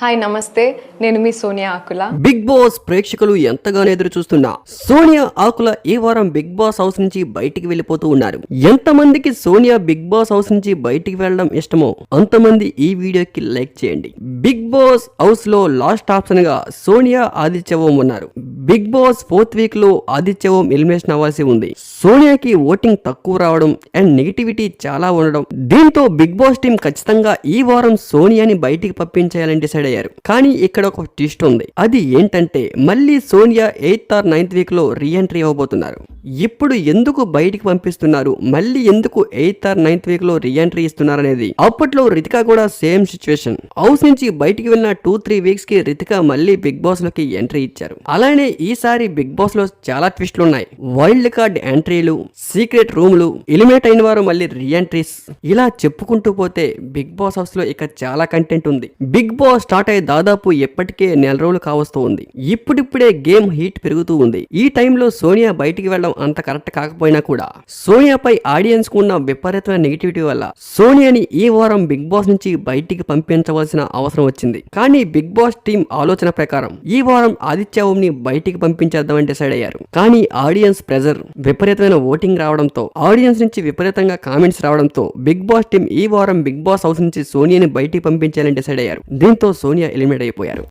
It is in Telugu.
హాయ్ నమస్తే, నేను మీ సోనియా ఆకుల. బిగ్ బాస్ ప్రేక్షకులు ఎంతగానో ఎదురు చూస్తున్నా సోనియా ఆకుల ఈ వారం బిగ్ బాస్ హౌస్ నుంచి బయటికి వెళ్ళిపోతూ ఉన్నారు. ఎంతమందికి సోనియా బిగ్ బాస్ హౌస్ నుంచి బయటికి వెళ్ళడం ఇష్టమో అంతమంది ఈ వీడియోకి లైక్ చేయండి. బిగ్ బాస్ హౌస్ లో లాస్ట్ ఆప్షన్ గా సోనియా ఆదిత్య ఓం ఉన్నారు. బిగ్ బాస్ 4th వీక్ లో ఆదిత్య ఓం ఎలిమినేషన్ అవ్వాల్సి ఉంది. సోనియాకి ఓటింగ్ తక్కువ రావడం అండ్ నెగిటివిటీ చాలా ఉండడం, దీంతో బిగ్ బాస్ టీం ఖచ్చితంగా ఈ వారం సోనియాని బయటికి పంపించేయాలని డిసైడ్ అయ్యారు. కానీ ఇక్కడ ఒక ట్విస్ట్ ఉంది. అది ఏంటంటే మళ్ళీ Sonia 8th or 9th week లో రీఎంట్రీ అవ్వబోతున్నారు. ఇప్పుడు ఎందుకు బయటికి పంపిస్తున్నారు, మళ్ళీ ఎందుకు 8th or 9th వీక్ లో రీఎంట్రీ ఇస్తున్నారు అనేది. అప్పట్లో రితిక కూడా సేమ్ సిచ్యువేషన్. హౌస్ నుంచి బయటికి వెళ్ళిన 2-3 వీక్స్ కి రితిక మళ్ళీ బిగ్ బాస్ లోకి ఎంట్రీ ఇచ్చారు. అలానే ఈసారి బిగ్ బాస్ లో చాలా ట్విస్టులు ఉన్నాయి. వైల్డ్ కార్డ్ ఎంట్రీలు, సీక్రెట్ రూమ్లు, ఎలిమినేట్ అయిన వారు మళ్ళీ రీఎంట్రీస్, ఇలా చెప్పుకుంటూ పోతే బిగ్ బాస్ హౌస్ లో ఇక చాలా కంటెంట్ ఉంది. బిగ్ బాస్ స్టార్ట్ అయ్యి దాదాపు ఎప్పటికే 4 రోజులు కావస్తూ ఉంది. ఇప్పుడిప్పుడే గేమ్ హీట్ పెరుగుతూ ఉంది. ఈ టైంలో సోనియా బయటికి వెళ్ళడం అంత కరెక్ట్ కాకపోయినా కూడా సోనియాపై ఆడియన్స్ కు ఉన్న విపరీతమైన నెగిటివిటీ వల్ల సోనియాని ఈ వారం బిగ్ బాస్ నుంచి బయటికి పంపించవలసిన అవసరం వచ్చింది. కానీ బిగ్ బాస్ టీం ఆలోచన ప్రకారం ఈ వారం ఆదిత్య ఓం ని బయటికి పంపించేద్దామని డిసైడ్ అయ్యారు. కానీ ఆడియన్స్ ప్రెజర్, విపరీతమైన ఓటింగ్ రావడంతో, ఆడియన్స్ నుంచి విపరీతంగా కామెంట్స్ రావడంతో బిగ్ బాస్ టీం ఈ వారం బిగ్ బాస్ హౌస్ నుంచి సోనియాని బయటికి పంపించాలని డిసైడ్ అయ్యారు. దీంతో సోనియా ఎలిమినేట్ అయిపోయారు.